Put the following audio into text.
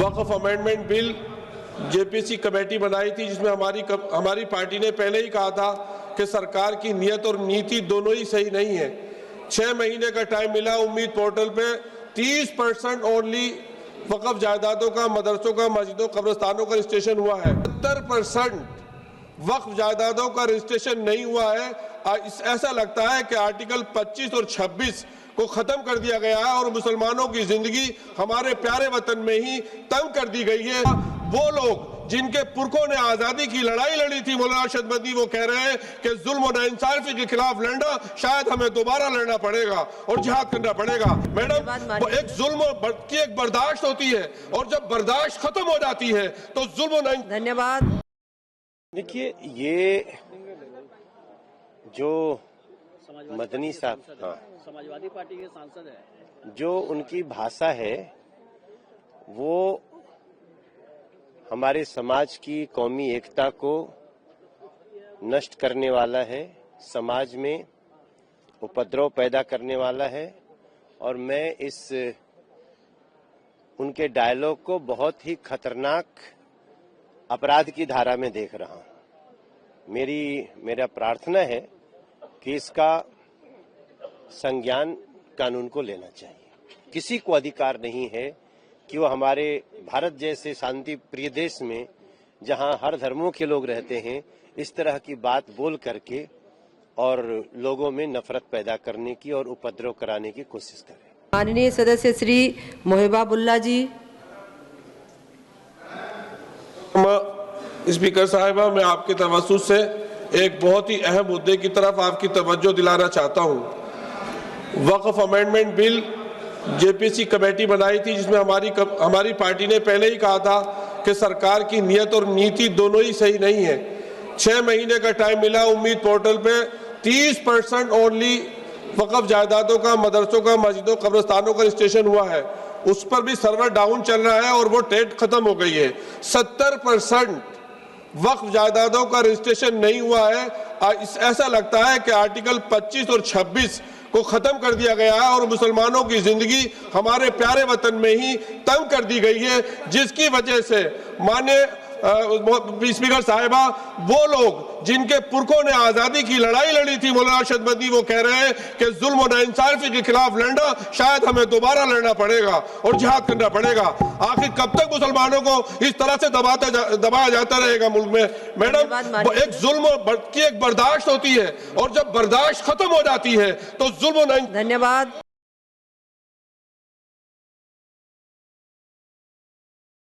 वक्फ amendment bill JPC committee बनाई थी, जिसमें हमारी पार्टी ने पहले ही कहा था कि सरकार की नीयत और नीति दोनों ही सही नहीं है। 6 महीने का टाइम मिला। उम्मीद पोर्टल पे 30% ओनली वक्फ जायदादों का, मदरसों का, मस्जिदों, कब्रिस्तानों का रजिस्ट्रेशन हुआ है। 70% वक्फ जायदादों का रजिस्ट्रेशन नहीं हुआ है। ऐसा लगता है कि आर्टिकल 25 और 26 को खत्म कर दिया गया है और मुसलमानों की जिंदगी हमारे प्यारे वतन में ही तंग कर दी गई है। वो लोग जिनके पुरखों ने आजादी की लड़ाई लड़ी थी, मौलाना अरशद मदनी, वो कह रहे हैं कि जुल्म और नाइंसाफी के खिलाफ लड़ना शायद हमें दोबारा लड़ना पड़ेगा और जिहाद करना पड़ेगा। मैडम, एक जुल्म की एक बर्दाश्त होती है और जब बर्दाश्त खत्म हो जाती है तो जुल्म। धन्यवाद। देखिए, ये जो मदनी साहब, हाँ, समाजवादी पार्टी के सांसद है, जो उनकी भाषा है वो हमारे समाज की कौमी एकता को नष्ट करने वाला है, समाज में उपद्रव पैदा करने वाला है। और मैं इस उनके डायलॉग को बहुत ही खतरनाक अपराध की धारा में देख रहा हूं। मेरा प्रार्थना है कि इसका संज्ञान कानून को लेना चाहिए। किसी को अधिकार नहीं है कि वो हमारे भारत जैसे शांति प्रिय देश में, जहां हर धर्मों के लोग रहते हैं, इस तरह की बात बोल करके और लोगों में नफरत पैदा करने की और उपद्रव कराने की कोशिश करें। माननीय सदस्य श्री मोहिबाबुल्ला जी। स्पीकर साहिबा, मैं आपके तवज्जो से एक बहुत ही अहम मुद्दे की तरफ आपकी तवज्जो दिलाना चाहता हूं। वक्फ अमेंडमेंट बिल जेपीसी कमेटी बनाई थी, जिसमें हमारी पार्टी ने पहले ही कहा था कि सरकार की नीयत और नीति दोनों ही सही नहीं है। 6 महीने का टाइम मिला। उम्मीद पोर्टल पे 30% ओनली वक्फ जायदादों का, मदरसों का, मस्जिदों, कब्रिस्तानों का रजिस्ट्रेशन हुआ है। उस पर भी सर्वर डाउन चल रहा है और वो डेट खत्म हो गई है। 70% वक्फ जायदादों का रजिस्ट्रेशन नहीं हुआ है। ऐसा लगता है कि आर्टिकल 25 और 26 को खत्म कर दिया गया है और मुसलमानों की जिंदगी हमारे प्यारे वतन में ही तंग कर दी गई है, जिसकी वजह से माननीय स्पीकर साहिबा, वो लोग जिनके पुरखों ने आजादी की लड़ाई लड़ी थी, मौलाना अरशद मदनी, वो कह रहे हैं कि जुल्म और नाइंसाफी के खिलाफ लड़ना शायद हमें दोबारा लड़ना पड़ेगा और जिहाद करना पड़ेगा। आखिर कब तक मुसलमानों को इस तरह से दबाया जाता रहेगा मुल्क में? मैडम, एक जुल्म की एक बर्दाश्त होती है और जब बर्दाश्त खत्म हो जाती है तो जुल्म। धन्यवाद।